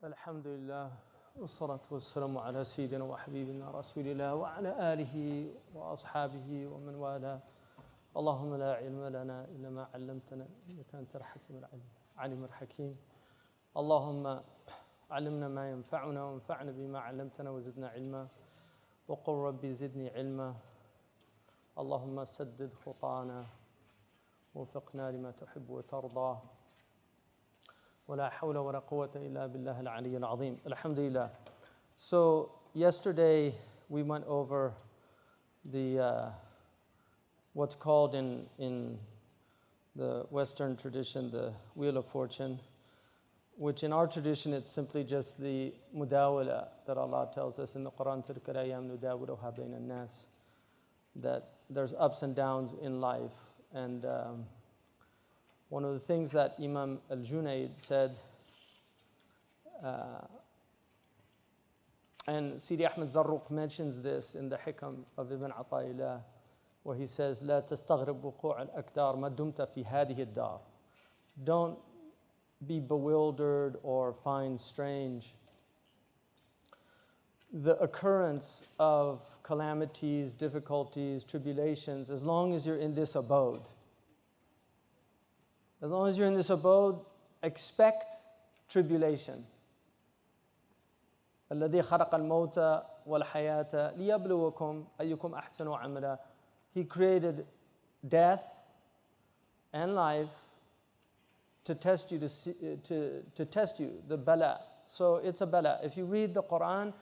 الحمد لله والصلاة والسلام على سيدنا وحبيبنا رسول الله وعلى آله وأصحابه ومن والاه. اللهم لا علم لنا إلا ما علمتنا إنك أنت الحكيم العليم الحكيم. اللهم علمنا ما ينفعنا وانفعنا بما علمتنا وزدنا علما وقل ربي زدني علما. اللهم سدد خطانا ووفقنا لما تحب وترضى. ولا حول ولا قوة إلا بالله العلي العظيم. Alhamdulillah. So yesterday we went over the what's called in the Western tradition the Wheel of Fortune, which in our tradition it's simply just the mudawala that Allah tells us in the Quran, تِلْكَ الْأَيَّامُ نُدَاوِلُهَا بَيْنَ النَّاسِ, that there's ups and downs in life. And one of the things that Imam Al-Junayd said, and Sidi Ahmed Zarruq mentions this in the Hikam of Ibn Ata'illah, where he says, لا تستغرب وقوع الأكدار ما دمت في هذه الدار. Don't be bewildered or find strange the occurrence of calamities, difficulties, tribulations, as long as you're in this abode. As long as you're in this abode, expect tribulation. الذي خلق الموت والحياة ليبلوكم أيكم أحسن عملا. He created death and life to test you, to test you, the bala. So it's a bala. If you read the Quran,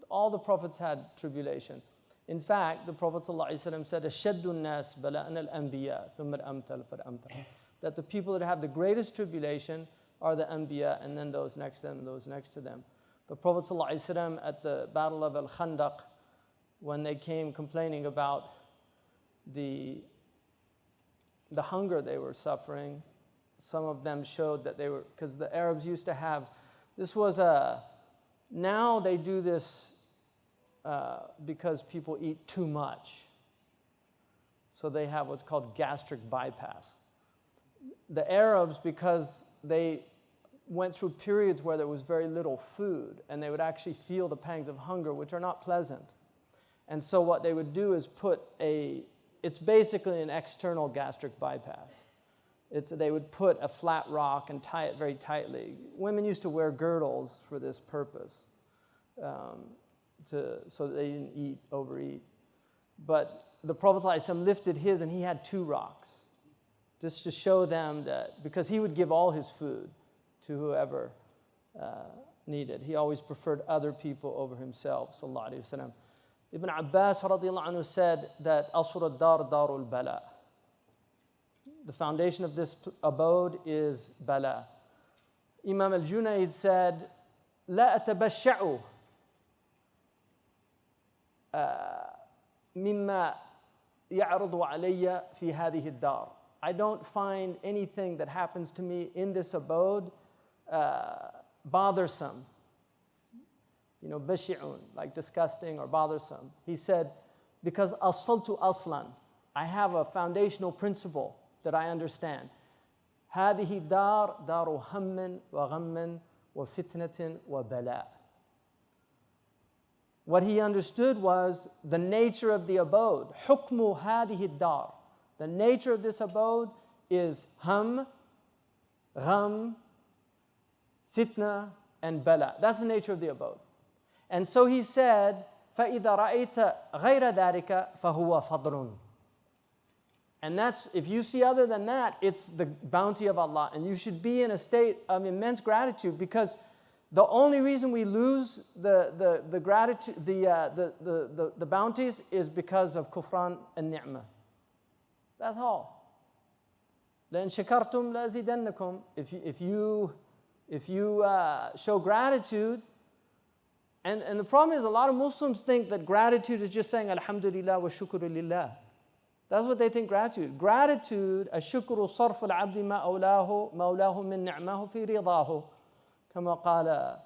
all the prophets had tribulation. In fact, the Prophet ﷺ said, أشد الناس بلاء الأنبياء ثم الأمثل فالأمثل. That the people that have the greatest tribulation are the Anbiya, and then those next to them, those next to them. The Prophet ﷺ at the Battle of Al-Khandaq, when they came complaining about the hunger they were suffering, some of them showed that they were, because the Arabs used to have, now they do this because people eat too much. So they have what's called gastric bypass. The Arabs, because they went through periods where there was very little food, and they would actually feel the pangs of hunger, which are not pleasant. And so what they would do is it's basically an external gastric bypass. They would put a flat rock and tie it very tightly. Women used to wear girdles for this purpose, so that they didn't overeat. But the Prophet ﷺ lifted his, and he had 2 rocks. Just to show them that, because he would give all his food to whoever needed. He always preferred other people over himself, sallallahu alayhi wa sallam. Ibn Abbas radiallahu anhu said that أَصْرُ الدَّارِ دَارُ الْبَلَى. The foundation of this abode is bala. Imam Al-Junayd said, لا أتبشع مما يعرض علي في هذه الدار. I don't find anything that happens to me in this abode bothersome. Bashi'un, like disgusting or bothersome. He said, because asaltu aslan, I have a foundational principle that I understand. هذه الدار دار هم وغم وفتنة وبلاء. What he understood was the nature of the abode. حكم هذه الدار. The nature of this abode is ham, gham, fitna, and bala. That's the nature of the abode. And so he said, فَإِذَا رَأَيْتَ غَيْرَ ذَلِكَ فَهُوَ فَضْلٌ. And that's, if you see other than that, it's the bounty of Allah. And you should be in a state of immense gratitude, because the only reason we lose the gratitude, the bounties, is because of kufran and ni'mah. That's all. لَإِن شَكَرْتُمْ لَأَزِيدَنَّكُمْ. If you show gratitude, and the problem is a lot of Muslims think that gratitude is just saying Alhamdulillah wa shukru lillah. That's what they think gratitude. Gratitude, الشكر صرف العبد ما أولاه من نعمه في رضاه كما قال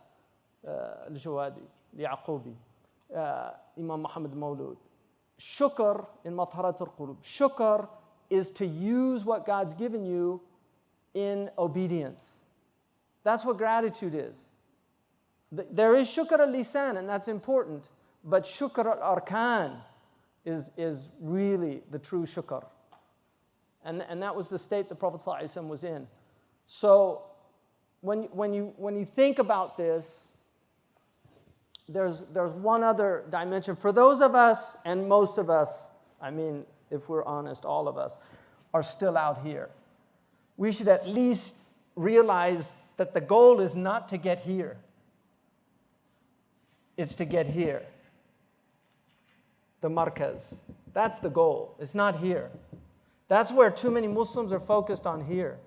الجوادي ليعقوبي Imam Muhammad Mawlud. Shukr in Matharat al-Qulub. Shukr is to use what God's given you in obedience. That's what gratitude is. There is shukr al-lisan, and that's important, but shukr al-arkan is really the true shukr. And that was the state the Prophet ﷺ was in. So when you think about this, there's one other dimension. For those of us, and most of us, I mean, if we're honest, all of us, are still out here. We should at least realize that the goal is not to get here. It's to get here. The markaz. That's the goal. It's not here. That's where too many Muslims are focused on here.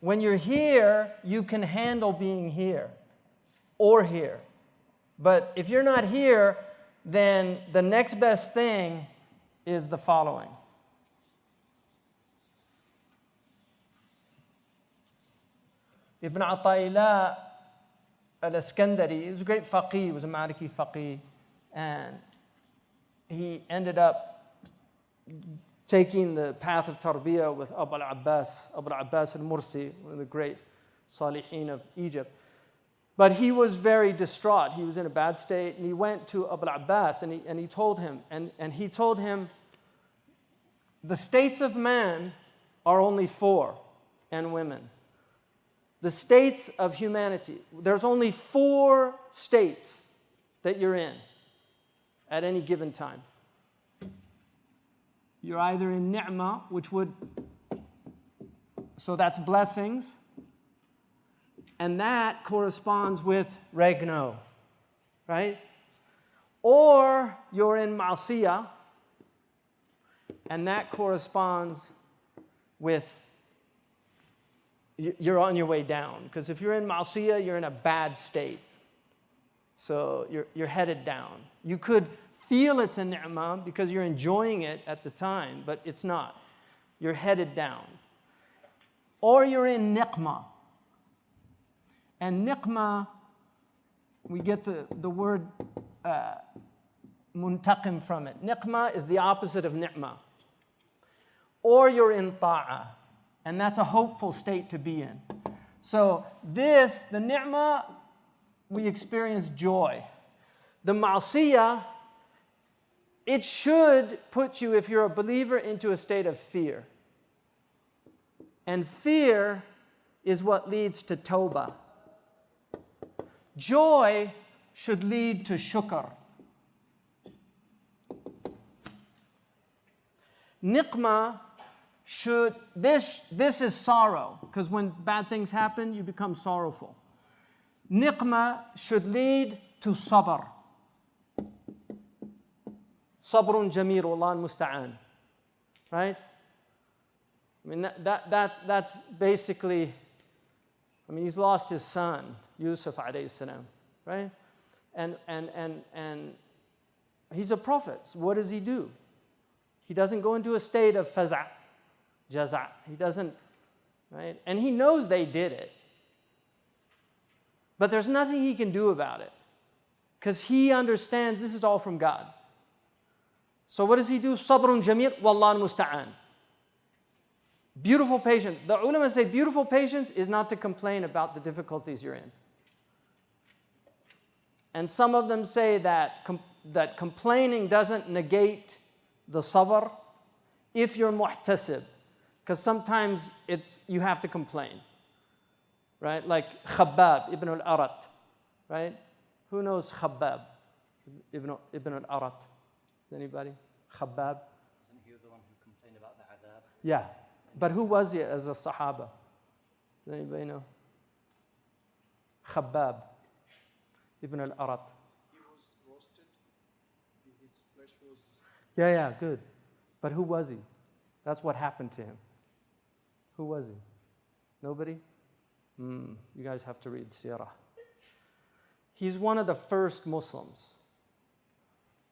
When you're here, you can handle being here or here. But if you're not here, then the next best thing is the following. Ibn Ata'illah al-Iskandari, he was a great faqih, he was a Maliki faqih, and he ended up taking the path of tarbiyah with Abu al-Abbas al-Mursi, one of the great salihin of Egypt. But he was very distraught. He was in a bad state, and he went to Abu al-Abbas, and he told him, the states of man are only 4, and women. The states of humanity, there's only 4 states that you're in at any given time. You're either in ni'mah, so that's blessings, and that corresponds with regno, right? Or you're in ma'asiyah, and that corresponds with you're on your way down. Because if you're in ma'asiyah, you're in a bad state. So you're headed down. You could feel it's a ni'mah because you're enjoying it at the time, but it's not. You're headed down. Or you're in niqmah. And niqmah, we get the word muntaqim from it. Niqmah is the opposite of ni'mah. Or you're in ta'ah. And that's a hopeful state to be in. So the ni'mah, we experience joy. The ma'asiyah, it should put you, if you're a believer, into a state of fear. And fear is what leads to tawbah. Joy should lead to shukr. Niqmah this is sorrow, because when bad things happen, you become sorrowful. Niqmah should lead to sabr. Sabrun jameel, wallahu musta'an. Right? I mean, that's basically, I mean, he's lost his son, Yusuf alayhi salam, right? And he's a prophet. So what does he do? He doesn't go into a state of faza', jaza'. He doesn't, right? And he knows they did it. But there's nothing he can do about it, because he understands this is all from God. So what does he do? Sabrun jameel, wallahu musta'an. Beautiful patience. The ulama say beautiful patience is not to complain about the difficulties you're in. And some of them say that complaining doesn't negate the sabr if you're muhtasib. Because sometimes you have to complain. Right? Like Khabbab ibn al-Arat. Right? Who knows Khabbab ibn al-Arat? Is anybody? Khabbab? Isn't he the one who complained about the adab? Yeah. But who was he as a Sahaba? Does anybody know? Khabbab ibn al-Arat. He was roasted. His flesh was... Yeah, good. But who was he? That's what happened to him. Who was he? Nobody? You guys have to read Sirah. He's one of the first Muslims.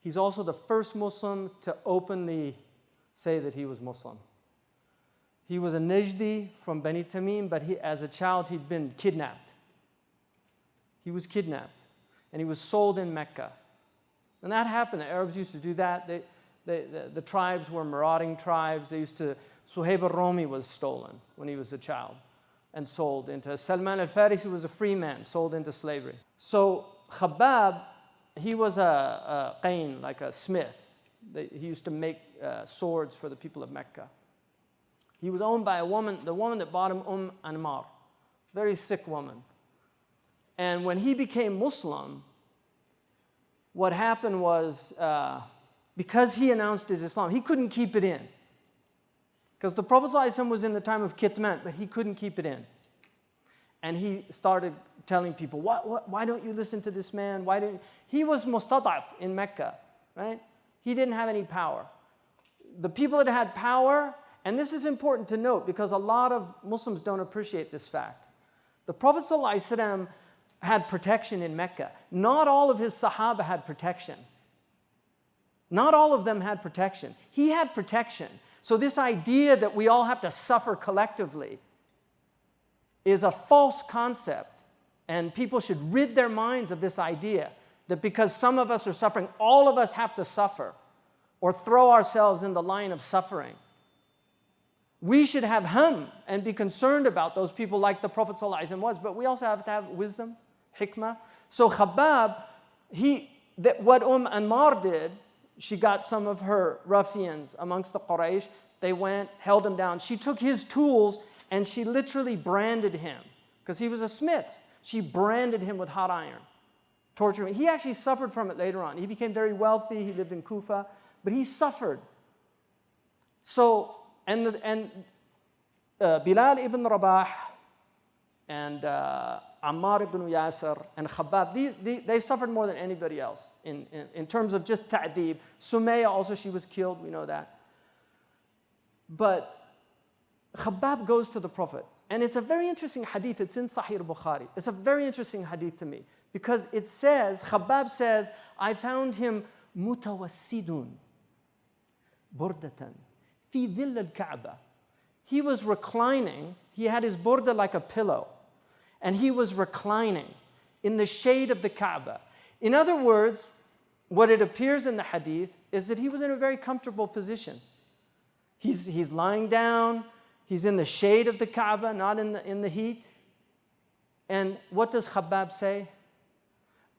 He's also the first Muslim to openly say that he was Muslim. He was a Najdi from Bani Tamim, but as a child he'd been kidnapped. He was kidnapped, and he was sold in Mecca. And that happened. The Arabs used to do that. The tribes were marauding tribes. Suhaib al-Romi was stolen when he was a child. and sold into. Salman al-Farisi was a free man, sold into slavery. So Khabbab, he was a qayn, like a smith. He used to make swords for the people of Mecca. He was owned by a woman, the woman that bought him, Anmar, very sick woman. And when he became Muslim, what happened was, because he announced his Islam, he couldn't keep it in. Because the Prophet ﷺ was in the time of kitman, but he couldn't keep it in. And he started telling people, why don't you listen to this man? He was mustadaf in Mecca, right? He didn't have any power. The people that had power, and this is important to note because a lot of Muslims don't appreciate this fact. The Prophet ﷺ had protection in Mecca. Not all of his Sahaba had protection. Not all of them had protection. He had protection. So this idea that we all have to suffer collectively is a false concept. And people should rid their minds of this idea that because some of us are suffering, all of us have to suffer or throw ourselves in the line of suffering. We should have hum and be concerned about those people like the Prophet ﷺ was, but we also have to have wisdom, hikmah. So Khabbab, what Anmar did, she got some of her ruffians amongst the Quraysh. They went, held him down. She took his tools and she literally branded him because he was a smith. She branded him with hot iron, torturing him. He actually suffered from it later on. He became very wealthy. He lived in Kufa, but he suffered. So, and Bilal ibn Rabah and Ammar ibn Yasir and Khabbab, they suffered more than anybody else in terms of just ta'deeb. Sumayya also, she was killed, we know that. But Khabbab goes to the Prophet. And it's a very interesting hadith. It's in Sahih Bukhari. It's a very interesting hadith to me. Because it says, Khabbab says, I found him mutawassidun, burdatan, fi dhill al-Ka'bah. He was reclining. He had his burda like a pillow. And he was reclining in the shade of the Kaaba. In other words, what it appears in the hadith is that he was in a very comfortable position. He's lying down, he's in the shade of the Kaaba, not in the heat. And what does Khabbab say?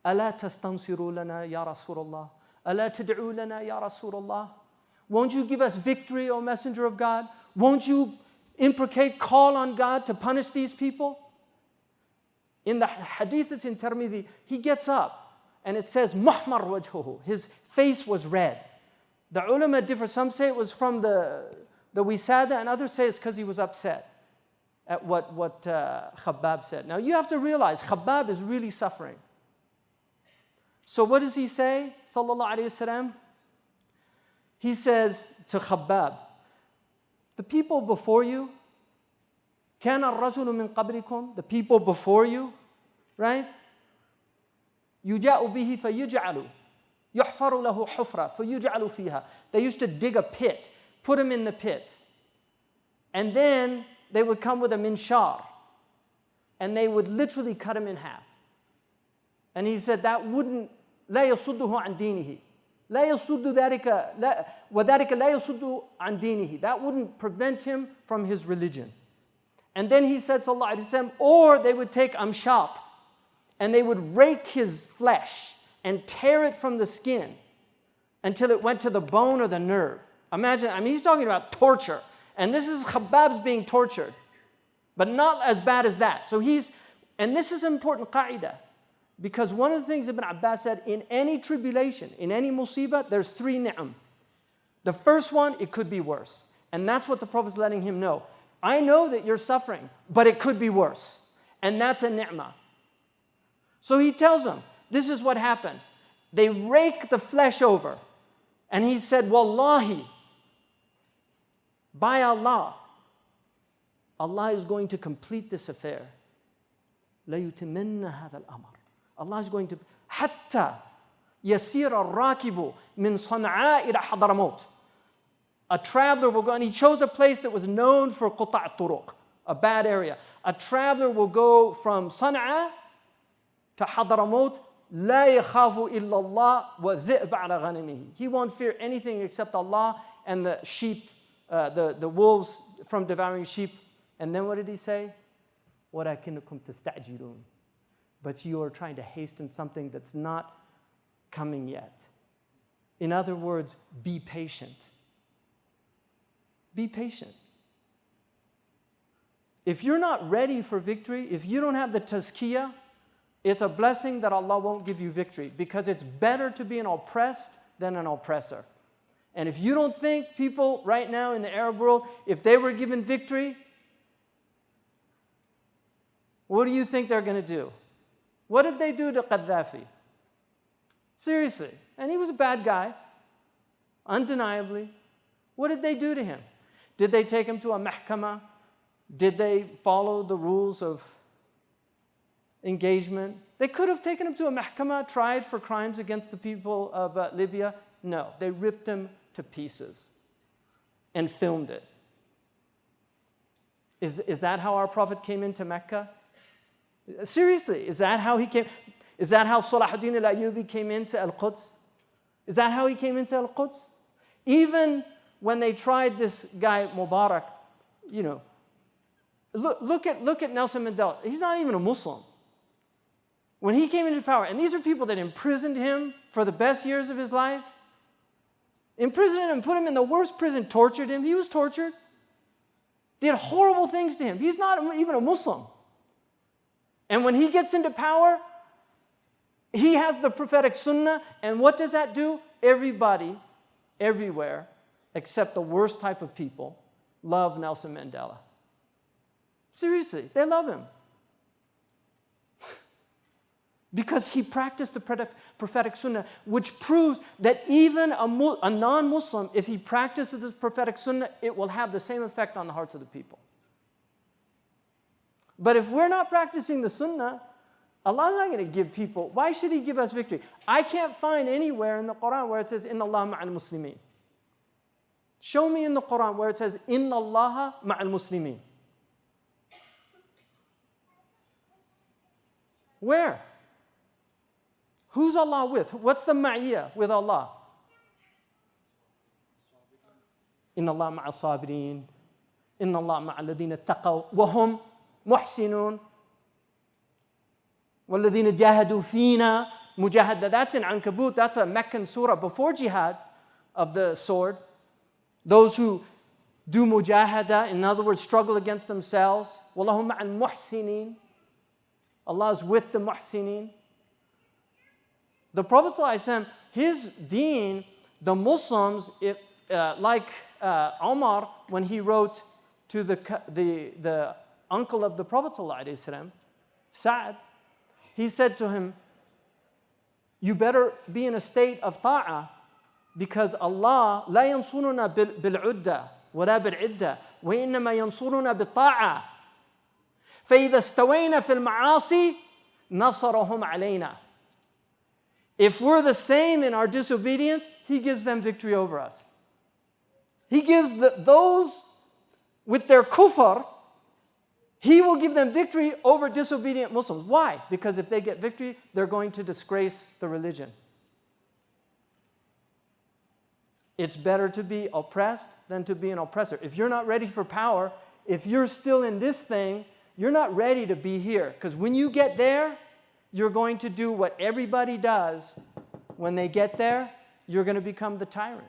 أَلَا تَسْتَنْصِرُوا لَنَا يَا رَسُولَ اللَّهِ أَلَا تَدْعُوا لَنَا يَا رَسُولَ اللَّهِ Won't you give us victory, O Messenger of God? Won't you call on God to punish these people? In the hadith that's in Tirmidhi, he gets up and it says, Muhmar wajhuhu. His face was red. The ulama differ. Some say it was from the wisada and others say it's because he was upset at what Khabbab said. Now you have to realize Khabbab is really suffering. So what does he say? Sallallahu alayhi wasallam. He says to Khabbab, the people before you, كان الرجل من قبلكم, the people before you, right? يجاء به فيجعل يحفر له حفرة فيجعل فيها. They used to dig a pit, put him in the pit, and then they would come with a minshar, and they would literally cut him in half. And he said that wouldn't لا يصده عن دينه. لا يصد ذلك وذلك لا يصد عن دينه. That wouldn't prevent him from his religion. And then he said, sallallahu alaihi wasallam, or they would take amshat and they would rake his flesh and tear it from the skin until it went to the bone or the nerve. Imagine, he's talking about torture. And this is Khabbab's being tortured, but not as bad as that. So and this is an important qa'idah, because one of the things Ibn Abbas said, in any tribulation, in any musibah, there's 3 ni'am. The first one, it could be worse. And that's what the Prophet's letting him know. I know that you're suffering, but it could be worse. And that's a ni'mah. So he tells them, this is what happened. They rake the flesh over. And he said, Wallahi, by Allah, Allah is going to complete this affair. لَيُتِمَنَّ هَذَا الْأَمْرِ. Allah is going to, حَتَّى يَسِيرَ الرَّاكِبُ مِنْ صَنْعَاء إِلَى حَضْرَمَوْتِ. A traveler will go, and he chose a place that was known for قطع الطرق, a bad area. A traveler will go from Sana'a to Hadramaut, لا يخاف إلا الله وذئب على غنمه. He won't fear anything except Allah and the sheep, the wolves from devouring sheep. And then what did he say? وَلَكِنَّكُمْ تَسْتَعْجِلُونَ. But you are trying to hasten something that's not coming yet. In other words, be patient. Be patient. If you're not ready for victory, if you don't have the tazkiyah, it's a blessing that Allah won't give you victory, because it's better to be an oppressed than an oppressor. And if you don't think people right now in the Arab world, if they were given victory, what do you think they're going to do? What did they do to Gaddafi? Seriously. And he was a bad guy, undeniably. What did they do to him? Did they take him to a mahkamah? Did they follow the rules of engagement? They could have taken him to a mahkamah, tried for crimes against the people of Libya. No, they ripped him to pieces and filmed it. Is that how our Prophet came into Mecca? Seriously, is that how he came? Is that how Salahuddin al-Ayyubi came into Al-Quds? Is that how he came into Al-Quds? Even when they tried this guy Mubarak, you know, look at Nelson Mandela. He's not even a Muslim. When he came into power, and these are people that imprisoned him for the best years of his life, imprisoned him, put him in the worst prison, tortured him. He was tortured, did horrible things to him. He's not even a Muslim. And when he gets into power, he has the prophetic sunnah, and what does that do? Everybody, everywhere, except the worst type of people, love Nelson Mandela. Seriously, they love him. Because he practiced the prophetic sunnah, which proves that even a non-Muslim, if he practices the prophetic sunnah, it will have the same effect on the hearts of the people. But if we're not practicing the sunnah, Allah's not going to give people. Why should He give us victory? I can't find anywhere in the Quran where it says, Inna Allah ma'al muslimin. Show me in the Quran where it says, Inna Allah ma'al muslimin. Where? Who's Allah with? What's the ma'iyah with Allah? Inna Allah ma'al sabirin. Inna Allah ma'al ladina taqaw. Wahum muhsinun. وَالَّذِينَ جَاهَدُوا فِينَا Mujahada, that's in Ankabut, that's a Meccan surah before jihad of the sword. Those who do mujahada, in other words, struggle against themselves. وَاللَّهُ مَعَ الْمُحْسِنِينَ. Allah is with the muhsinin. The Prophet ﷺ, his deen, the Muslims, like Omar, when he wrote to the uncle of the Prophet ﷺ, Sa'ad, he said to him, you better be in a state of ta'ah, because Allah لا ينصرنا بالعدة ولا بالعدة وإنما ينصرنا بالطاعة فإذا استوينا في المعاصي نصرهم علينا. If we're the same in our disobedience, He gives them victory over us. He gives those with their kufr, He will give them victory over disobedient Muslims. Why? Because if they get victory, they're going to disgrace the religion. It's better to be oppressed than to be an oppressor. If you're not ready for power, if you're still in this thing, you're not ready to be here. Because when you get there, you're going to do what everybody does. When they get there, you're going to become the tyrant.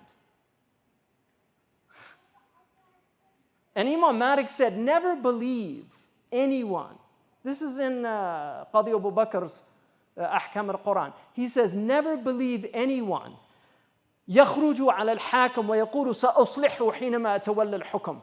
And Imam Malik said, never believe anyone. This is in Qadi Abu Bakr's Ahkam al-Quran. He says, never believe anyone يخرج على الحاكم ويقول سأصلحه حينما أتولى الحكم.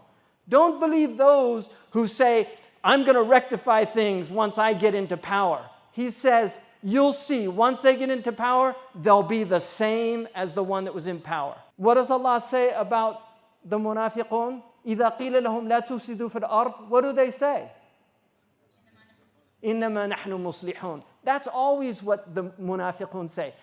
Don't believe those who say, I'm going to rectify things once I get into power. He says, you'll see, once they get into power, they'll be the same as the one that was in power. What does Allah say about the munafiqun? إِذَا قِيلَ لَهُمْ لَا تُفْسِدُوا فِي الْأَرْضِ. What do they say? إِنَّمَا نَحْنُ مُصْلِحُونَ. That's always what the munafiqun say.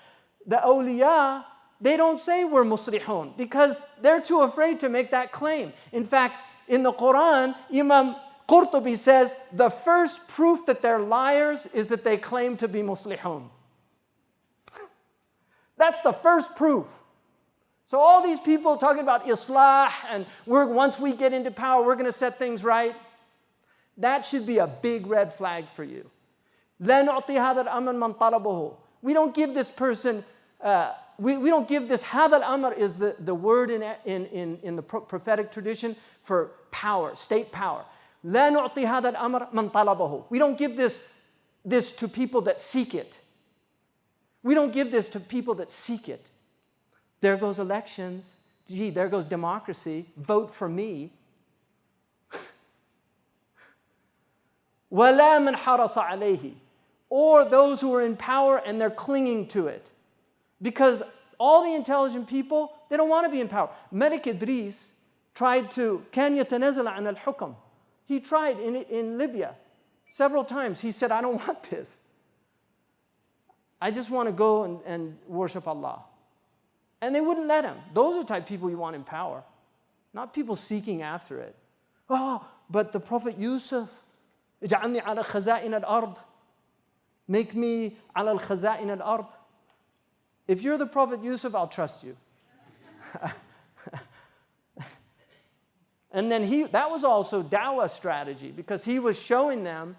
The awliya, they don't say we're muslihun because they're too afraid to make that claim. In fact, in the Quran, Imam Qurtubi says the first proof that they're liars is that they claim to be muslihun. That's the first proof. So all these people talking about islah and once we get into power, we're going to set things right. that should be a big red flag for you. لا نعطي هذا الأمر من طلبه. We don't give this person, we don't give this, هذا الأمر is the word in the prophetic tradition for power, state power. لا نعطي هذا الأمر من طلبه. We don't give this to people that seek it. We don't give this to people that seek it. There goes elections. Gee, there goes democracy. Vote for me. وَلَا مَنْ حَرَصَ عَلَيْهِ. Or those who are in power and they're clinging to it. Because all the intelligent people, they don't want to be in power. Malik Idris tried to, كان يتنازل عن الحكم. He tried in Libya several times. He said, I don't want this. I just want to go and worship Allah. And they wouldn't let him. Those are the type of people you want in power, not people seeking after it. Oh, but the Prophet Yusuf, اجعلني على خزائن الأرض. Make me على الخزائن الأرض. If you're the Prophet Yusuf, I'll trust you. And then that was also dawah strategy, because he was showing them,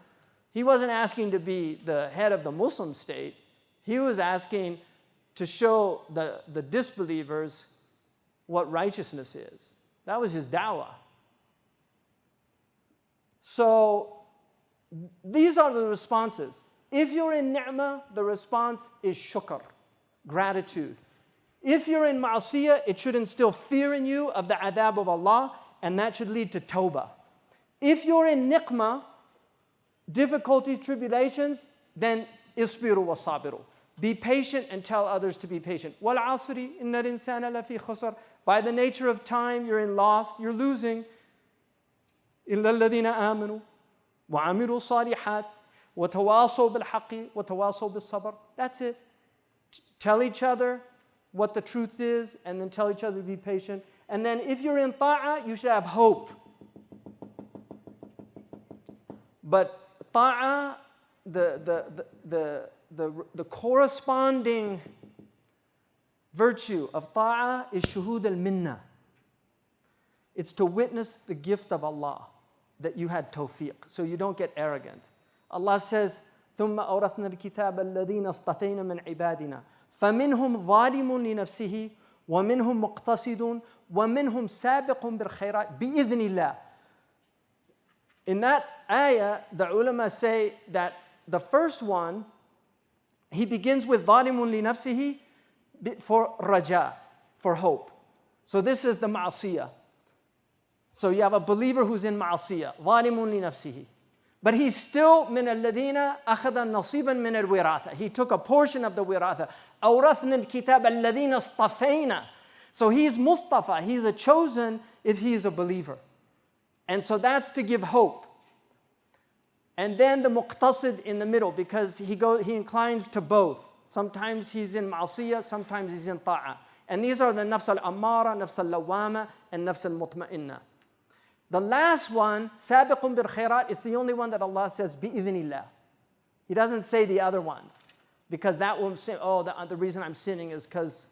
he wasn't asking to be the head of the Muslim state. He was asking to show the disbelievers what righteousness is. That was his dawah. So these are the responses. If you're in ni'mah, the response is shukr, gratitude. If you're in ma'asiyah, it should instill fear in you of the adhab of Allah, and that should lead to tawbah. If you're in niqmah, difficulties, tribulations, then isbiru wa sabiru. Be patient and tell others to be patient. Wal asri inna al-insana lafi khusr. By the nature of time, you're in loss, you're losing. Illa alladhina amanu wa amilu salihat wa tawasaw bil haqqi wa tawasaw bis sabr. That's it. Tell each other what the truth is, and then tell each other to be patient. And then if you're in ta'ah, you should have hope. But ta'ah, the corresponding virtue of ta'ah is shuhud al-minnah. It's to witness the gift of Allah, that you had tawfiq, so you don't get arrogant. Allah says, ثُمَّ أَوْرَثْنَا الْكِتَابَ الَّذِينَ اصْطَفَيْنَا مِنْ عِبَادِنَا فَمِنْهُمْ ظَالِمٌ لِنَفْسِهِ وَمِنْهُمْ مُقْتَصِدٌ وَمِنْهُمْ سَابِقٌ بِالْخَيْرَاتِ بِإِذْنِ اللَّهِ. In that ayah, the ulama say that the first one, he begins with ظَالِمٌ لِنَفْسِهِ for raja, for hope. So this is the ma'asiyah. So you have a believer who's in ma'asiyah, ظَالِمٌ لِنَفْسِهِ. But he's still مِنَ الَّذِينَ أَخَذَ نَصِيبًا مِنَ الْوِرَاثَةِ. He took a portion of the wiratha. أَوْرَثْنَا الْكِتَابَ الَّذِينَ اصْطَفَيْنَا. So he's Mustafa, he's a chosen if he's a believer. And so that's to give hope. And then the muqtasid in the middle, because he inclines to both. Sometimes he's in ma'asiyah, sometimes he's in ta'ah. And these are the nafs al-ammara, nafs al-lawama, and nafs al-mutma'inna. The last one, sabiqun bil khairat, is the only one that Allah says, bi-idhnillah. He doesn't say the other ones, because that will say, oh, the reason I'm sinning is because,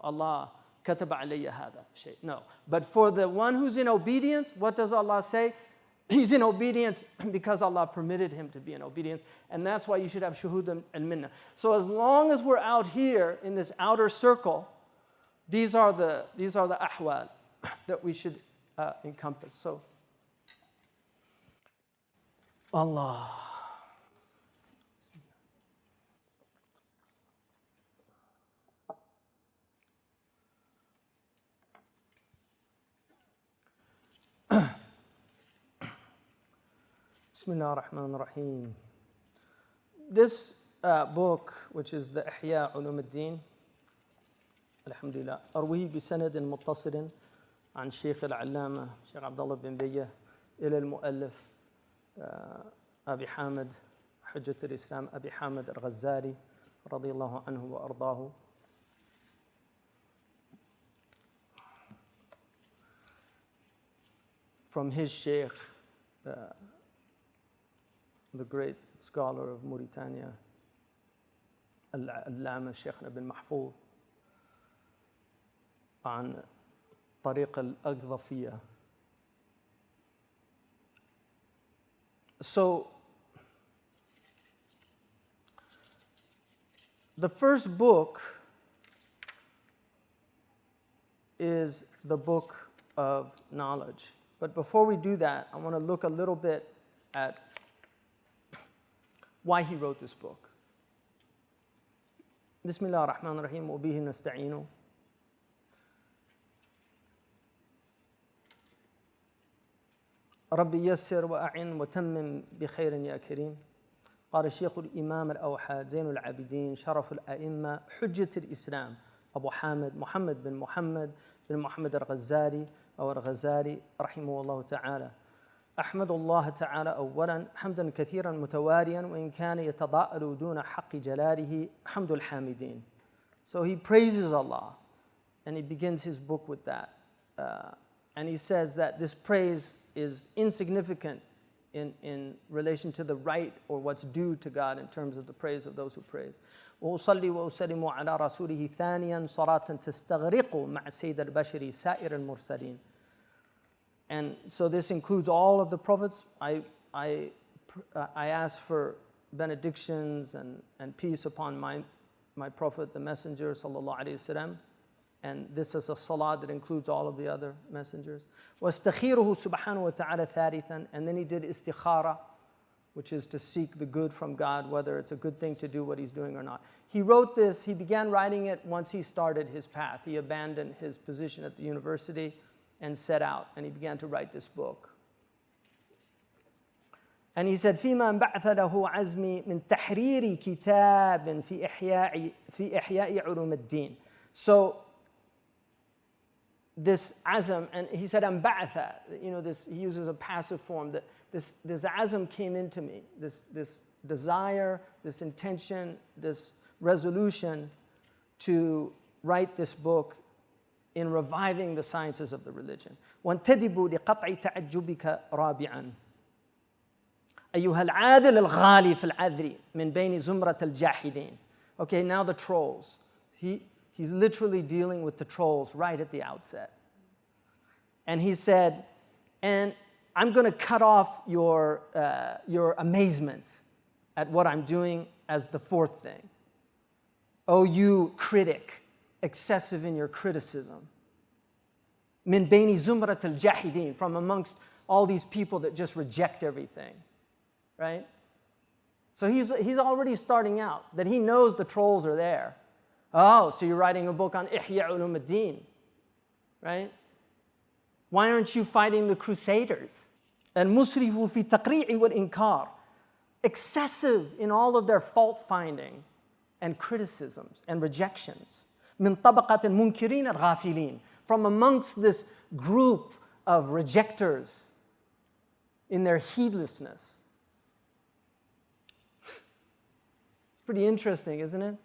Allah kataba alayya hada shay. No. But for the one who's in obedience, what does Allah say? He's in obedience because Allah permitted him to be in obedience. And that's why you should have shuhud al-minnah. So as long as we're out here in this outer circle, these are the ahwal that we should encompass. So, Allah. Bismillah ar-Rahman ar-Rahim. This book, which is the Ihya Ulum al-Din, alhamdulillah, أرويه بسند متصل عن شيخ العلامة شيخ عبد الله بن بيه إلى المؤلف أبي حامد حجة الإسلام أبي حامد الغزالي رضي الله عنه وأرضاه. From his Shaykh, the great scholar of Mauritania, Al-Allama Shaykh ibn Mahfouz, عن طريق الأغضفية. So the first book is the book of knowledge. But before we do that, I want to look a little bit at why he wrote this book. Bismillah ar-Rahman ar-Rahim, wa bihi nasta'inu. ربي يسر وأعن وتمم بخير يا كريم. قال الشيخ الإمام الأوحد زين العابدين شرف الأئمة حجة الإسلام أبو حامد محمد بن محمد الغزالي أو الغزالي رحمه الله تعالى. أحمد الله تعالى أولا حمدا كثيرا متواريا وإن كان يتضاءل دون حق جلاله حمد الحامدين. So he praises Allah and he begins his book with that. And he says that this praise is insignificant in relation to the right or what's due to God in terms of the praise of those who praise. وأصلي وأسلم على رسوله ثانيا صلاة تستغرق مع سيد البشر سائر المرسلين. And so this includes all of the prophets. I ask for benedictions and peace upon my prophet, the messenger, sallallahu alayhi wasallam. And this is a salat that includes all of the other messengers. وَاسْتَخِيرُهُ سُبْحَانَهُ وَتَعَالَى ثَالِثًا. And then he did istikhara, which is to seek the good from God, whether it's a good thing to do what he's doing or not. He wrote this, he began writing it once he started his path. He abandoned his position at the university and set out, and he began to write this book. And he said, فيما انبعث له عزمي من تحرير كتاب في إحياء علوم الدين. So this azam, and he said amba'atha, this, he uses a passive form, that this azam came into me, this desire, this intention, this resolution to write this book in reviving the sciences of the religion. وانتدبوا لقطع تعجبك رابعا أيها العاذل الغالي في العذر من بين زمرة الجاحدين. Okay, now the trolls. He's literally dealing with the trolls right at the outset. And he said, and I'm going to cut off your amazement at what I'm doing as the fourth thing. Oh, you critic, excessive in your criticism. Min baini zumrat al-jahidin, from amongst all these people that just reject everything, right? So he's already starting out, that he knows the trolls are there. Oh, so you're writing a book on Ihya Ulum ad-Din, right? Why aren't you fighting the Crusaders? Al-Musrifu fi taqri'i wal-inkar. Excessive in all of their fault-finding and criticisms and rejections. Min tabaqat al-munkirin al-ghafilin. From amongst this group of rejectors in their heedlessness. It's pretty interesting, isn't it?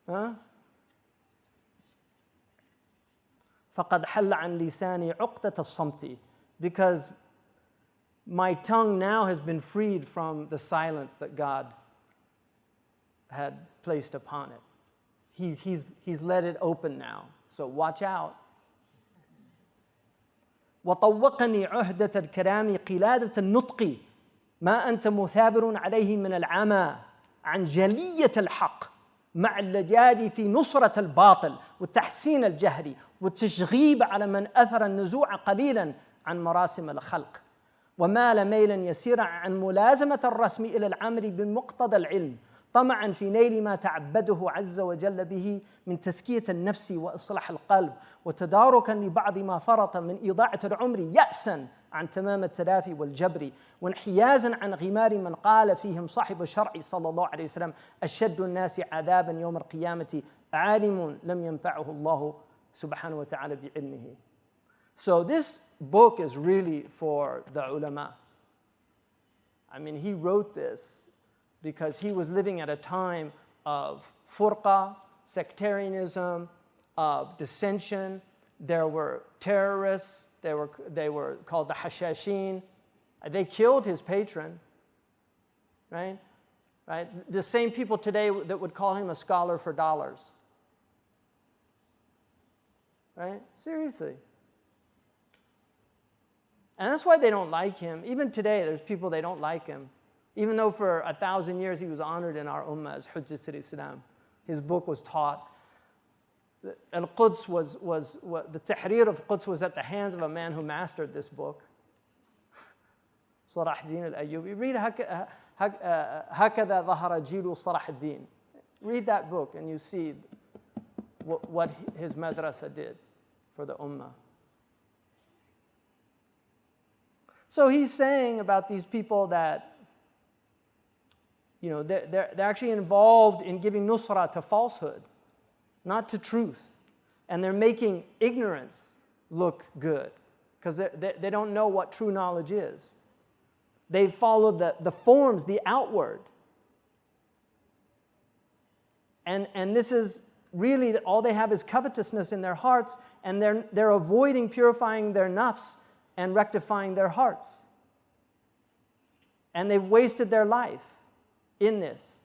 Huh? فَقَدْ حَلَّ عَنْ لِسَانِي عُقْدَةَ الصَّمْتِ. Because my tongue now has been freed from the silence that God had placed upon it. He's let it open now. So watch out. وَطَوَّقَنِي عُهْدَةَ الْكَرَامِ قِلَادَةَ النُّطْقِ مَا أَنْتَ مُثَابِرٌ عَلَيْهِ مِنَ الْعَمَى عَنْ جَلِيَّةِ الْحَقِّ مع اللجاج في نصرة الباطل وتحسين الجهل والتشغيب على من أثر النزوع قليلا عن مراسم الخلق ومال ميلا يسيرا عن ملازمة الرسم إلى العمل بمقتضى العلم طمعا في نيل ما تعبده عز وجل به من تزكية النفس وإصلاح القلب وتداركا لبعض ما فرط من إضاعة العمر يأسا عن تمام التلافي والجبر وانحيازا عن غمار من قال فيهم صاحب الشرع صلى الله عليه وسلم أشد الناس عذابا يوم القيامة عالم لم ينفعه الله سبحانه وتعالى بعلمه. So this book is really for the ulama. I mean, he wrote this because he was living at a time of furqa, sectarianism, of dissension. There were terrorists. They were called the Hashashin. They killed his patron, right? The same people today that would call him a scholar for dollars, right? Seriously. And that's why they don't like him. Even today, there's people they don't like him. Even though for 1,000 years he was honored in our ummah as Hujjat al-Islam. His book was taught. Al-Quds the Tahrir of Quds was at the hands of a man who mastered this book. Salah ad-Din al-Ayyubi. Read هكذا ظهر جيل صلاح الدين. Read that book and you see what his madrasa did for the ummah. So he's saying about these people that, you know, they're actually involved in giving nusra to falsehood, not to truth. And they're making ignorance look good because they don't know what true knowledge is. They follow the forms, the outward. And this is really all they have is covetousness in their hearts, and they're avoiding purifying their nafs and rectifying their hearts. And they've wasted their life in this.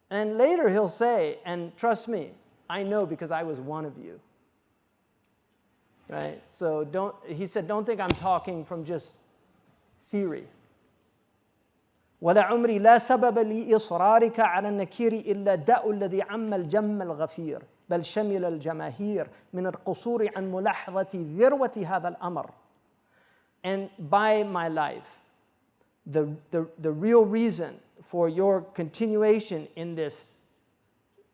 And later he'll say, and trust me, I know because I was one of you. Right? So he said, don't think I'm talking from just theory. ولعمري لا سبب لإصرارك على النكير إلا الداء الذي عم الجم الغفير بل شمل الجماهير من القصور عن ملاحظة ذروة هذا الأمر. And by my life, the real reason for your continuation in this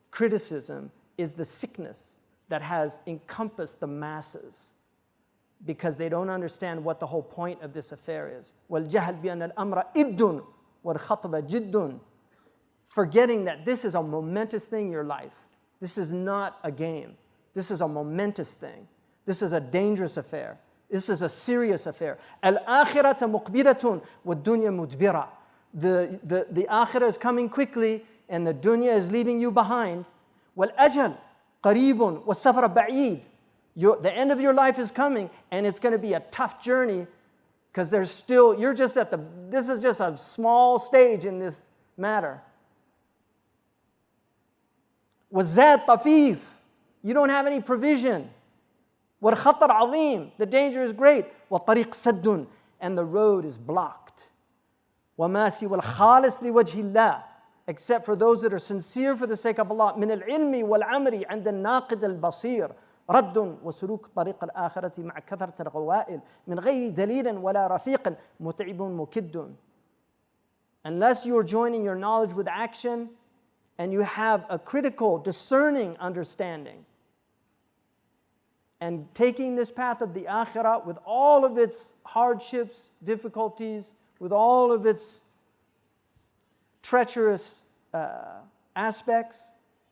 criticism is the sickness that has encompassed the masses because they don't understand what the whole point of this affair is. وَالْجَهَلْ بِأَنَّ الْأَمْرَ إِدٌّ وَالْخَطْبَ جِدٌّ. Forgetting that this is a momentous thing in your life. This is not a game. This is a momentous thing. This is a dangerous affair. This is a serious affair. الْآخِرَةَ مُقْبِلَةٌ وَالدُّنْيَا مُدْبِرَةٌ. The akhirah is coming quickly and the dunya is leaving you behind. وَالْأَجَلْ قَرِيبٌ وَالسَّفَرَ بَعِيدٌ. The end of your life is coming and it's going to be a tough journey because this is just a small stage in this matter. وَالزَّادْ طَفِيفٌ. You don't have any provision. وَالْخَطَرْ عَظِيمٌ. The danger is great. وَالطَّرِيقُ سَدٌّ. And the road is blocked. وَمَا سِوَى الْخَالِصِ لِوَجْهِ اللَّهِ. Except for those that are sincere for the sake of Allah. مِنَ الْعِلْمِ وَالْعَمْرِ عند الناقد البصير. رد وسلوك طريق الآخرة مع كثرة الغوائل من غير دليل ولا رفيق متعب مكد. Unless you are joining your knowledge with action and you have a critical, discerning understanding and taking this path of the akhirah with all of its hardships, difficulties, with all of its treacherous aspects,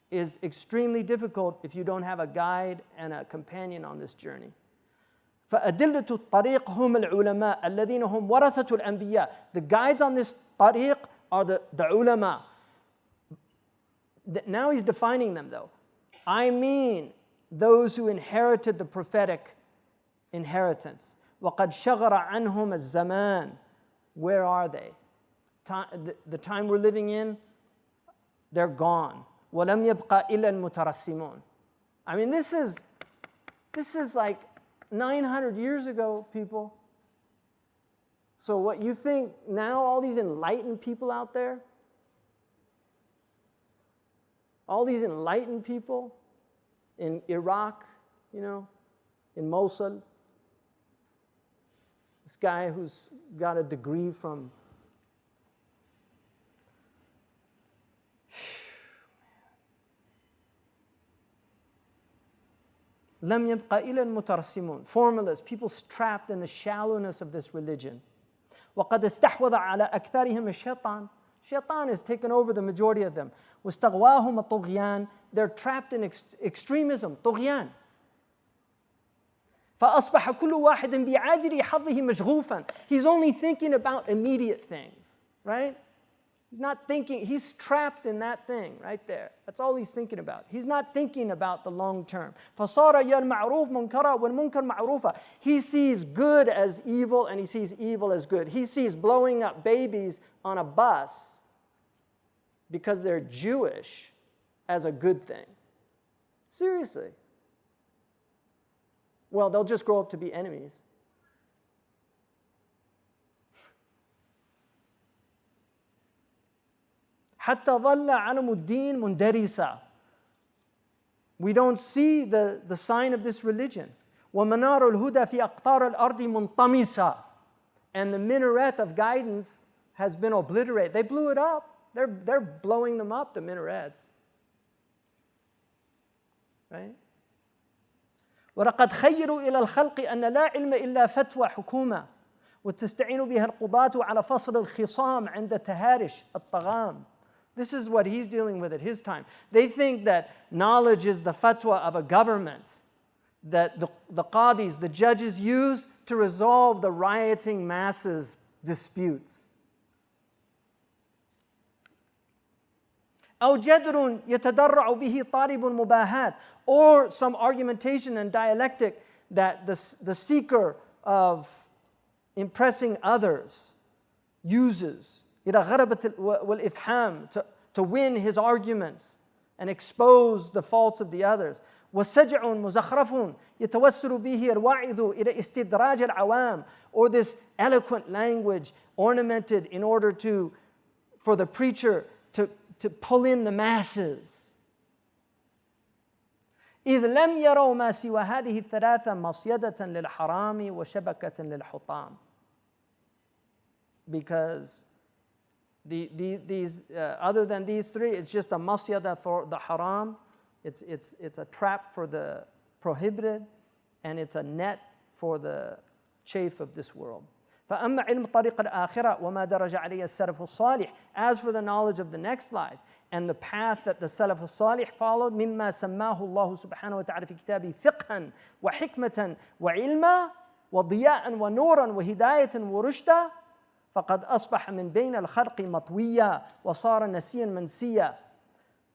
is extremely difficult if you don't have a guide and a companion on this journey. فأدلة الطريق هم العلماء الذين هم ورثة الأنبياء. The guides on this tariq are the ulama. Now he's defining them though. I mean those who inherited the prophetic inheritance. وقد شغر عنهم الزمان. Where are they? The time we're living in, they're gone. وَلَمْ يَبْقَى إِلَّا الْمُتَرَسِّمُونَ. I mean, this is like 900 years ago, people. So what you think now, all these enlightened people out there, all these enlightened people in Iraq, you know, in Mosul, this guy who's got a degree from لم يبقى إلا المترسمون. Formalists, people trapped in the shallowness of this religion. وقد استحوذ على أكثرهم الشيطان. Shaitan has taken over the majority of them. واستغواهم الطغيان. They're trapped in extremism, طغيان. فأصبح كل واحد بعاجل حظه مشغوفا. He's only thinking about immediate things, right? He's not thinking, he's trapped in that thing right there. That's all he's thinking about. He's not thinking about the long term. فَصَارَ يَا الْمَعْرُوفُ مُنْكَرًا وَالْمُنْكَرْ مَعْرُوفًا. He sees good as evil and he sees evil as good. He sees blowing up babies on a bus because they're Jewish as a good thing. Seriously. Well, they'll just grow up to be enemies. حتى ظل علم الدين مندرسا. We don't see the sign of this religion. ومنار الهدى في أقطار الأرض منطمسا. And the minaret of guidance has been obliterated. They blew it up. They're blowing them up, the minarets. Right? ولقد خيروا إلى الخلق أن لا علم إلا فتوى حكومة وتستعين بها القضاة على فصل الخصام عند تهارش الطغام. This is what he's dealing with at his time. They think that knowledge is the fatwa of a government that the qadis, the judges, use to resolve the rioting masses' disputes. أو جدر يتدرع به طالب مباهات, or some argumentation and dialectic that the seeker of impressing others uses إلى غربة والإفحام to win his arguments and expose the faults of the others. وسجع مزخرف يتوسل به الواعظ إلى استدراج العوام, or this eloquent language ornamented in order for the preacher to pull in the masses. إذ لم يروا ما سوى هذه الثلاثة مصيدة للحرام وشبكة للحطام. Because these other than these three, it's just a masyada for the haram, it's a trap for the prohibited, and it's a net for the chafe of this world. فأما علم طريق الآخرة وما درج عليه السلف الصالح, as for the knowledge of the next life and the path that the Salaf al-Salih followed, مما سماه الله سبحانه وتعالى في كتابه فقها وحكمة وعلما وضياء ونورا وهداية ورشدا, فقد أصبح من بين الخلق مطويا وصار نسيا منسيا.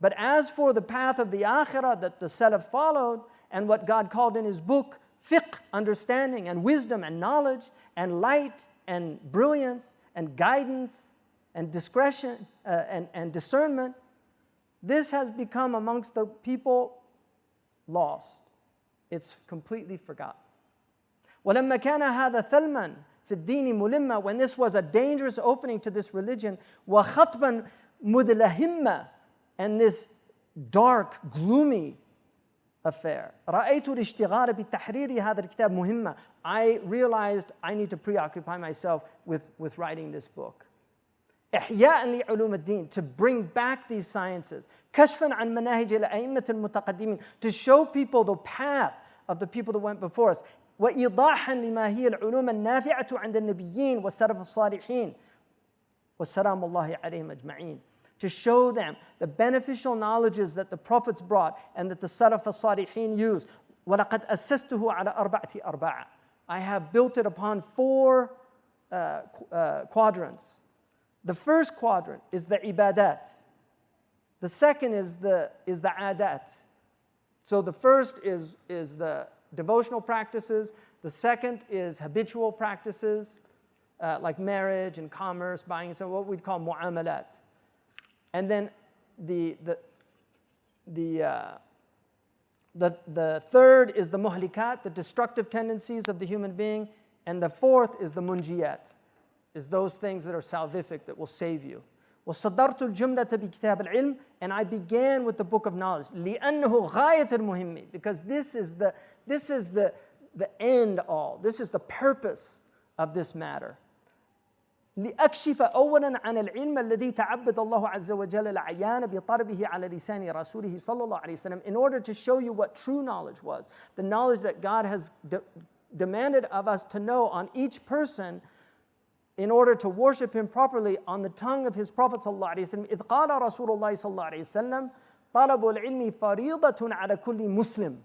But as for the path of the Akhirah that the Salaf followed, and what God called in His book fiqh, understanding and wisdom and knowledge and light and brilliance and guidance and discretion and discernment, this has become amongst the people lost. It's completely forgotten. ولما كان هذا ثلما في الدين ملما, when this was a dangerous opening to this religion, وخطبا مدلهما, and this dark, gloomy affair. رأيت الاشتغال بتحرير هذا الكتاب مهمة. I realized I need to preoccupy myself with writing this book. إحياء لعلوم الدين, to bring back these sciences. كشفا عن مناهج الأئمة المتقدمين, to show people the path of the people that went before us. وإيضاحا لما هي العلوم النافعة عند النبيين والسلف الصالحين والسلام الله عليهم أجمعين. To show them the beneficial knowledges that the prophets brought and that the Salaf al-Salihin used. وَلَقَدْ أَسَّسْتُهُ عَلَى أَرْبَعَةِ أَرْبَعَةٍ. I have built it upon 4 quadrants. The first quadrant is the ibadat. The second is the adat. So the first is the devotional practices. The second is habitual practices, like marriage and commerce, buying and selling, what we'd call mu'amalat. And then the third is the muhlikat, the destructive tendencies of the human being, and the fourth is the munjiyat, is those things that are salvific, that will save you. وصدرت الجملة بكتاب العلم, and I began with the book of knowledge. لأنه غاية المهم, because this is the end all. This is the purpose of this matter. لأكشف أولا عن العلم الذي تعبد الله عز وجل العيان بطلبه على لسان رسوله صلى الله عليه وسلم, in order to show you what true knowledge was, the knowledge that God has demanded of us to know on each person in order to worship Him properly, on the tongue of His Prophet صلى الله عليه وسلم. إذ قال رسول الله صلى الله عليه وسلم طلب العلم فريضة على كل مسلم.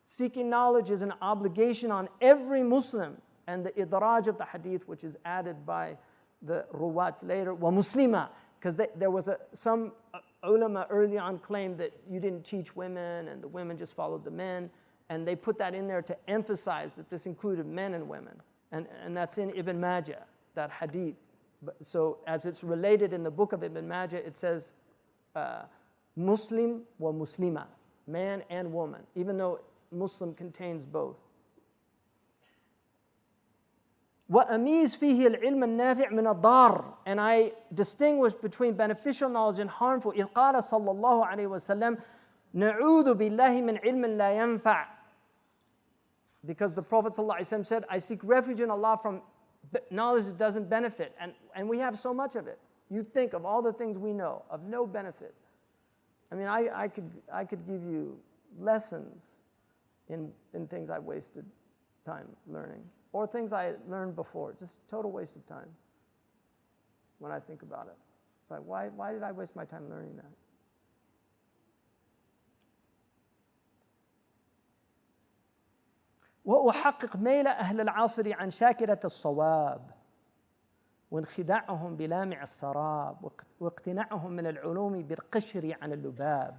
Seeking knowledge is an obligation on every Muslim, and the idraj of the hadith, which is added by the ruwat later, wa muslima, because there was some ulama early on claimed that you didn't teach women and the women just followed the men, and they put that in there to emphasize that this included men and women, and that's in Ibn Majah, that hadith. So as it's related in the book of Ibn Majah, it says Muslim wa muslima, man and woman, even though Muslim contains both. وأميز فيه العلم النافع من الضار. And I distinguish between beneficial knowledge and harmful. إذ قال صلى الله عليه وسلم نعوذ بالله من علم لا ينفع. Because the Prophet ﷺ said, I seek refuge in Allah from knowledge that doesn't benefit. And we have so much of it. You think of all the things we know of no benefit. I mean, I could give you lessons in things I wasted time learning, or things I learned before. Just total waste of time when I think about it. It's like, why did I waste my time learning that? وأحقق ميل أهل العصر عن شاكرة الصواب وانخداعهم بلامع السراب واقتناعهم من العلوم بالقشر عن اللباب.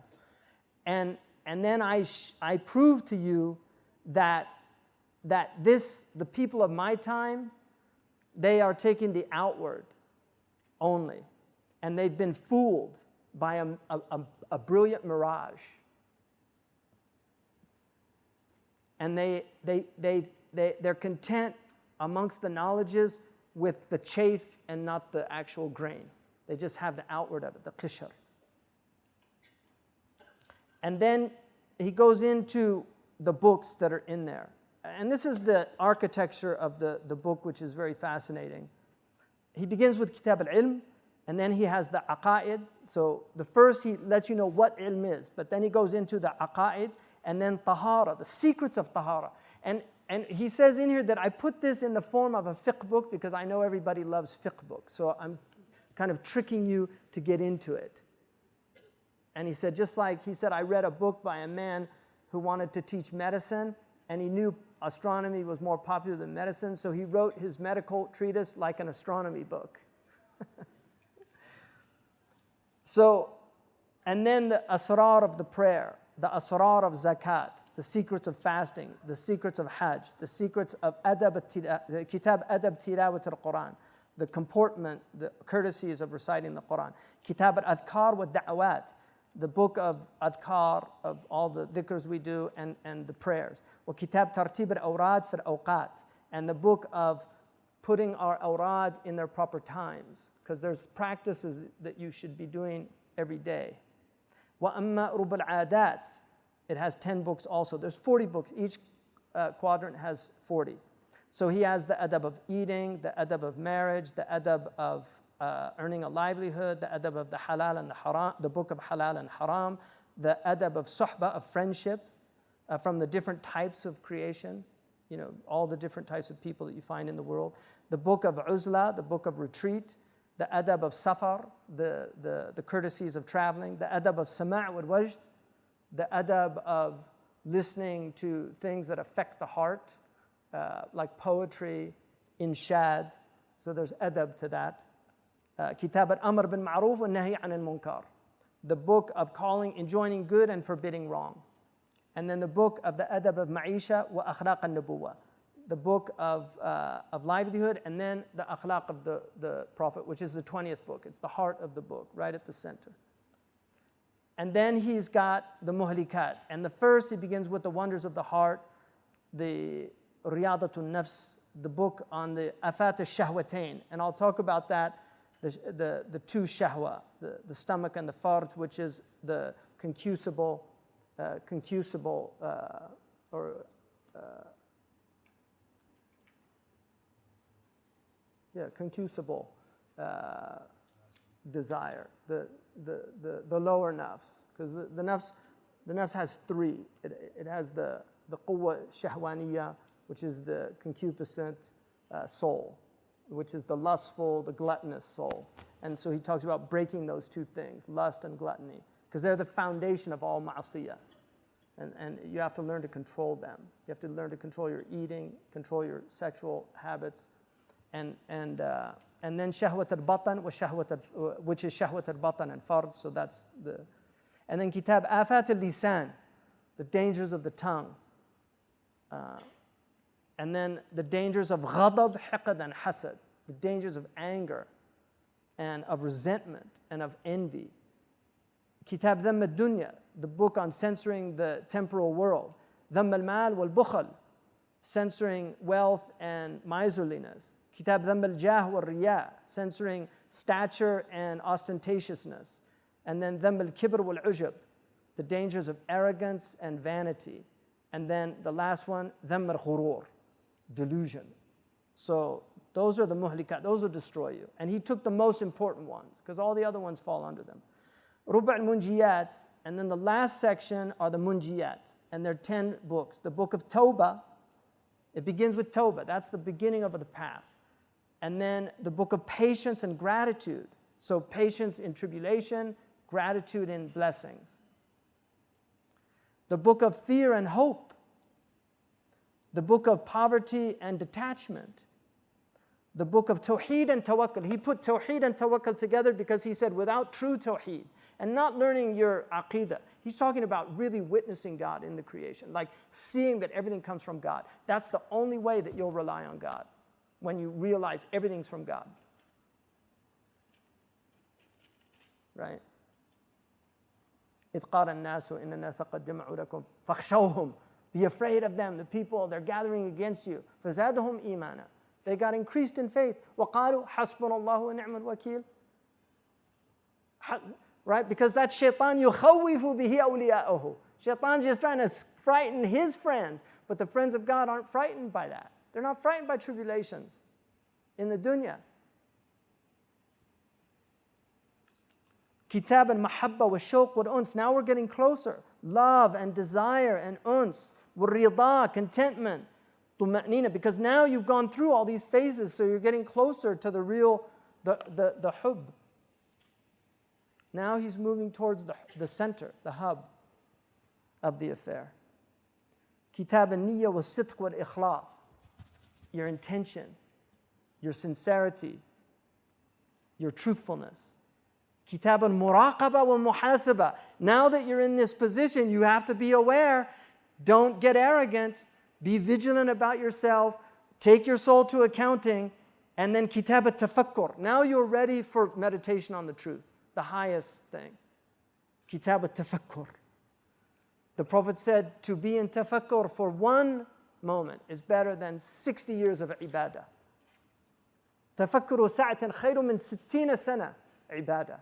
And then I prove to you that the people of my time, they are taking the outward only, and they've been fooled by a brilliant mirage. And they're content amongst the knowledges with the chaff and not the actual grain. They just have the outward of it, the qishr. And then he goes into the books that are in there. And this is the architecture of the book, which is very fascinating. He begins with Kitab al-Ilm, and then he has the aqa'id. So the first he lets you know what ilm is, but then he goes into the aqa'id, and then tahara, the secrets of tahara. And he says in here that I put this in the form of a fiqh book because I know everybody loves fiqh books. So I'm kind of tricking you to get into it. And he said, just like he said, I read a book by a man who wanted to teach medicine, and he knew astronomy was more popular than medicine, so he wrote his medical treatise like an astronomy book. So, and then the asrar of the prayer, the asrar of zakat, the secrets of fasting, the secrets of hajj, the secrets of the kitab adab tilawat al-Quran, the comportment, the courtesies of reciting the Quran. Kitab al-adhkar wa da'awat, the book of adhkar, of all the dhikrs we do, and the prayers. Wa kitab tartib al-awrad fi al-awqat, and the book of putting our awrad in their proper times, because there's practices that you should be doing every day. Wa amma rub al-adat, it has 10 books also. There's 40 books. Each quadrant has 40. So he has the adab of eating, the adab of marriage, the adab of earning a livelihood, the adab of the halal and the haram, the book of halal and haram, the adab of suhbah, of friendship, from the different types of creation, you know, all the different types of people that you find in the world. The book of uzla, the book of retreat, the adab of safar, the courtesies of traveling, the adab of sama' wal wajd, the adab of listening to things that affect the heart, like poetry, inshad. So there's adab to that. Kitab al-Amr bil Ma'ruf wa Nahi an al-Munkar, the book of calling, enjoining good and forbidding wrong. And then the book of the adab of Ma'isha wa Akhlaq al-Nubuwah, the book of livelihood, and then the Akhlaq of the Prophet, which is the 20th book. It's the heart of the book, right at the center. And then he's got the Muhlikat. And the first, he begins with the wonders of the heart, the Riyadatun Nafs, the book on the Afat al-Shahwatain. And I'll talk about that, the two shahwa, the stomach and the farj, which is the concupiscible desire, the lower nafs, because the nafs has three. It has the quwwa shahwaniyya, which is the concupiscent soul, which is the lustful, the gluttonous soul. And so he talks about breaking those two things, lust and gluttony, because they're the foundation of all ma'asiyah. And you have to learn to control them. You have to learn to control your eating, control your sexual habits, and then shahwat al-batan, which is shahwat al-batan and farj. So that's the, and then kitab afat al-lisan, the dangers of the tongue, and then the dangers of ghadab, hiqad, and hasad, the dangers of anger, and of resentment, and of envy. Kitab dhamm al-dunya, the book on censoring the temporal world. Dhamm al-mal wal-bukhl, censoring wealth and miserliness. Kitab Dhanb al-Jah wal-Riya, censoring stature and ostentatiousness. And then Dhanb al-Kibr wal-Ujub, the dangers of arrogance and vanity. And then the last one, Dhanb al-Ghurur, delusion. So those are the muhlikat, those will destroy you. And he took the most important ones, because all the other ones fall under them. Ruba' al-Munjiyat, and then the last section are the Munjiyat, and they're 10 books. The book of Tawbah, it begins with Tawbah, that's the beginning of the path. And then the book of patience and gratitude. So patience in tribulation, gratitude in blessings. The book of fear and hope. The book of poverty and detachment. The book of Tawheed and Tawakkul. He put Tawheed and Tawakkul together because he said without true Tawheed and not learning your Aqidah, he's talking about really witnessing God in the creation, like seeing that everything comes from God. That's the only way that you'll rely on God, when you realize everything's from God. Right? إِذْ قَالَ النَّاسُ إِنَّ النَّاسَ قَدْ جَمَعُوا لَكُمْ فَاخْشَوْهُمْ. Be afraid of them, the people, they're gathering against you. فَزَادَهُمْ إِيمَانًا. They got increased in faith. وَقَالُوا حَسْبُنَا اللَّهُ وَنِعْمَ الْوَكِيلُ. Right? Because that shaitan يُخَوِّفُ بِهِ أَوْلِيَاءَهُ. Shaitan's just trying to frighten his friends. But the friends of God aren't frightened by that. They're not frightened by tribulations in the dunya. Kitab al-mahabba wa shawq wa uns. Now we're getting closer. Love and desire and uns. Wa rida, contentment. Tuma'nina. Because now you've gone through all these phases, so you're getting closer to the real, the hub. Now he's moving towards the center, the hub of the affair. Kitab al-niyya wa sidq wa ikhlas. Your intention, your sincerity, your truthfulness. Kitab al-muraqaba wal-muhasaba. Now that you're in this position, you have to be aware. Don't get arrogant. Be vigilant about yourself. Take your soul to accounting. And then kitab al-tafakkur. Now you're ready for meditation on the truth, the highest thing. Kitab al-tafakkur. The Prophet said, to be in tafakkur for one moment is better than 60 years of ibadah. Tafakkuru sa'atan khayru min 60 sana ibadah.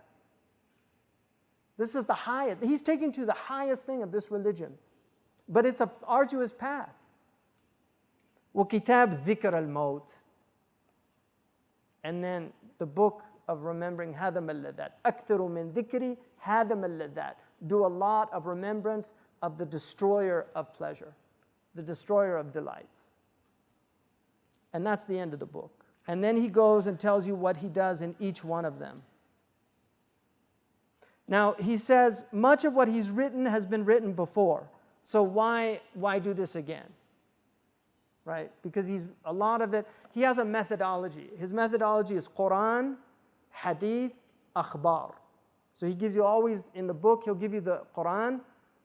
This is the highest. He's taking to the highest thing of this religion. But it's an arduous path. وَكِتَابْ ذِكْرَ الْمَوْتِ. And then the book of remembering هَذَمَ اللَّذَاتِ. أَكْثَرُ مِنْ ذِكْرِ هَذَمَ اللَّذَاتِ. Do a lot of remembrance of the destroyer of pleasure, the destroyer of delights. And that's the end of the book. And then he goes and tells you what he does in each one of them. Now, he says much of what he's written has been written before. So why do this again? Right? Because a lot of it, he has a methodology. His methodology is Quran, Hadith, Akhbar. So he gives you always, in the book, he'll give you the Quran,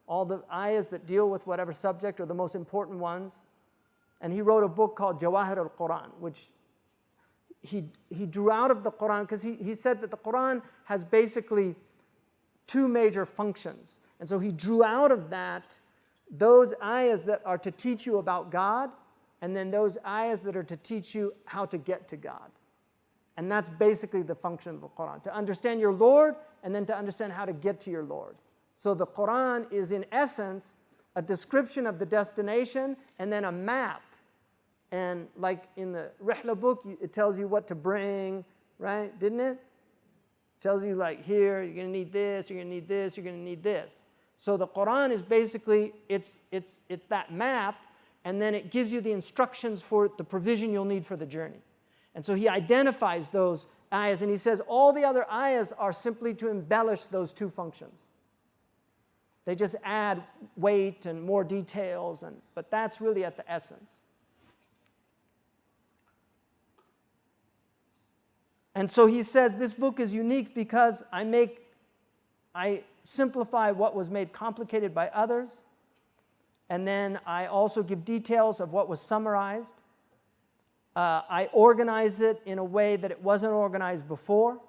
all the ayahs that deal with whatever subject are the most important ones. And he wrote a book called Jawahir al-Quran, which he drew out of the Quran, because he said that the Quran has basically two major functions. And so he drew out of that those ayahs that are to teach you about God, and then those ayahs that are to teach you how to get to God. And that's basically the function of the Quran, to understand your Lord, and then to understand how to get to your Lord. So the Quran is in essence a description of the destination and then a map. And like in the Rihla book, it tells you what to bring, right? Didn't it? Tells you like here, you're going to need this, you're going to need this, you're going to need this. So the Quran is basically, it's that map, and then it gives you the instructions for the provision you'll need for the journey. And so he identifies those ayahs, and he says all the other ayahs are simply to embellish those two functions. They just add weight and more details, but that's really at the essence. And so he says this book is unique because I simplify what was made complicated by others, and then I also give details of what was summarized. I organize it in a way that it wasn't organized before.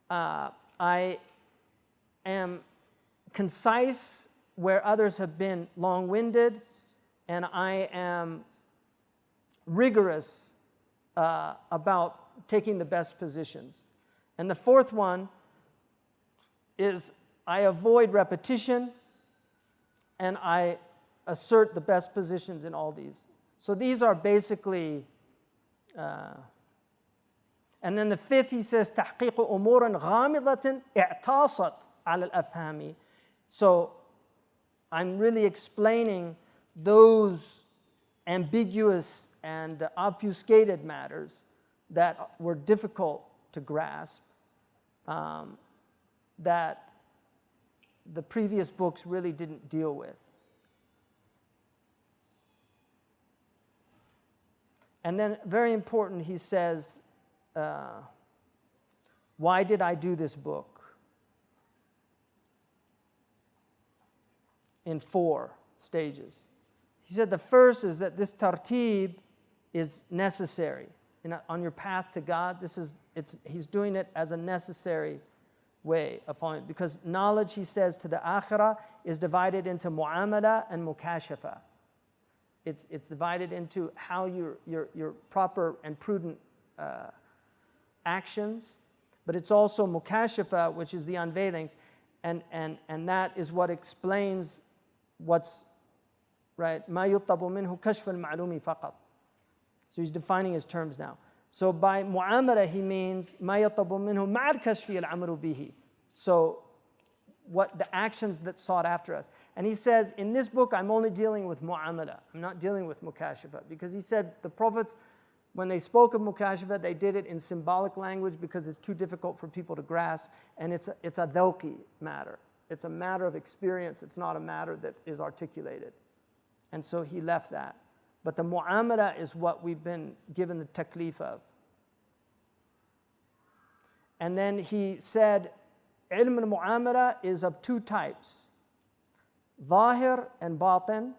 I am concise where others have been long-winded, and I am rigorous about taking the best positions. And the fourth one is I avoid repetition and I assert the best positions in all these. So these are basically, and then the fifth he says, تحقيق أمور غامضة اعتصت على الأفهام. So I'm really explaining those ambiguous and obfuscated matters that were difficult to grasp, that the previous books really didn't deal with. And then, very important, he says, why did I do this book? In 4 stages. He said the first is that this tartib is necessary. On your path to God, he's doing it as a necessary way of following. Because knowledge, he says, to the akhirah is divided into mu'amala and mukashafa. It's divided into how your proper and prudent actions, but it's also mukashafa, which is the unveilings, and that is what explains what's right. ما يطلب منه كشف المعلوم فقط. So he's defining his terms now. So by mu'amala he means ما يطلب منه مع الكشف العمل به. So what the actions that sought after us. And he says, in this book, I'm only dealing with mu'amala. I'm not dealing with mukashafa. Because he said the prophets, when they spoke of mukashafa, they did it in symbolic language because it's too difficult for people to grasp. And it's a dhawqi matter. It's a matter of experience. It's not a matter that is articulated. And so he left that. But the mu'amala is what we've been given the taklif of. And then he said, ilm al-mu'amala is of 2 types. Zahir and batin,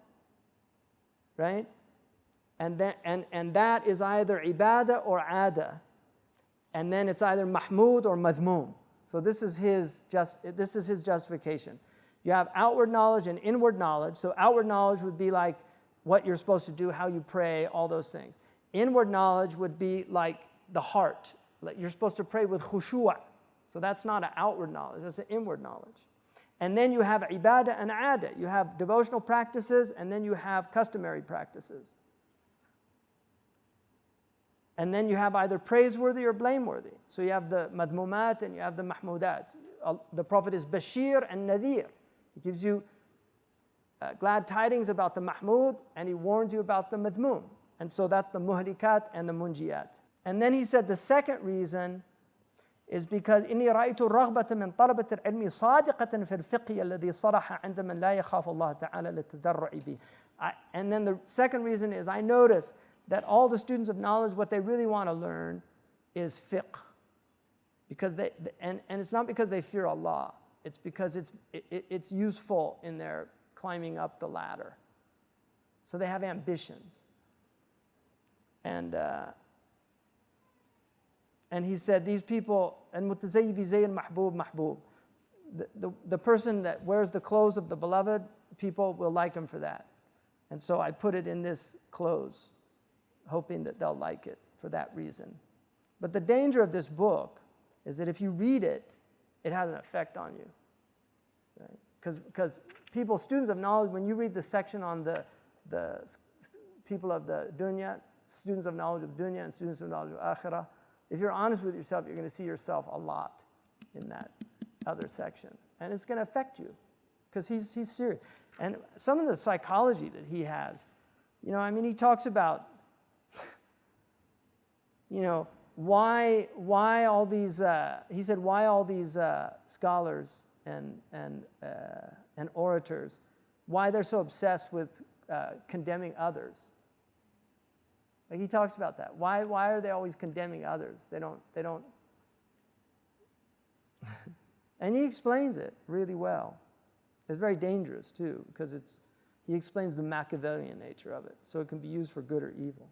right? And that is either ibadah or ada. And then it's either mahmud or madhmum. So this is his justification. You have outward knowledge and inward knowledge. So outward knowledge would be like what you're supposed to do, how you pray, all those things. Inward knowledge would be like the heart. Like you're supposed to pray with khushu'. So that's not an outward knowledge, that's an inward knowledge. And then you have ibadah and ada. You have devotional practices and then you have customary practices. And then you have either praiseworthy or blameworthy. So you have the madmumat and you have the mahmudat. The Prophet is Bashir and Nadir. He gives you glad tidings about the mahmud and he warns you about the madmum. And so that's the muhlikat and the munjiyat. And then he said the second reason is because إني رأيت الرغبة من طلبة العلم صادقة في الفقه الذي صرح عند من لا يخاف الله تعالى للتدرع به. And then the second reason is I notice that all the students of knowledge, what they really want to learn is fiqh. Because and it's not because they fear Allah. It's because it's useful in their climbing up the ladder. So they have ambitions. And he said, these people, and mutazayyi bi zay al-mahbub mahbub. The person that wears the clothes of the beloved, people will like him for that. And so I put it in this clothes, hoping that they'll like it for that reason. But the danger of this book is that if you read it, it has an effect on you. Right? Because people, students of knowledge, when you read the section on the people of the dunya, students of knowledge of dunya and students of knowledge of akhirah, if you're honest with yourself, you're going to see yourself a lot in that other section. And it's going to affect you because he's serious. And some of the psychology that he has, he talks about, why all these, he said, why all these scholars and orators, why they're so obsessed with condemning others. Like he talks about that. Why are they always condemning others? They don't. And he explains it really well. It's very dangerous too, because he explains the Machiavellian nature of it. So it can be used for good or evil.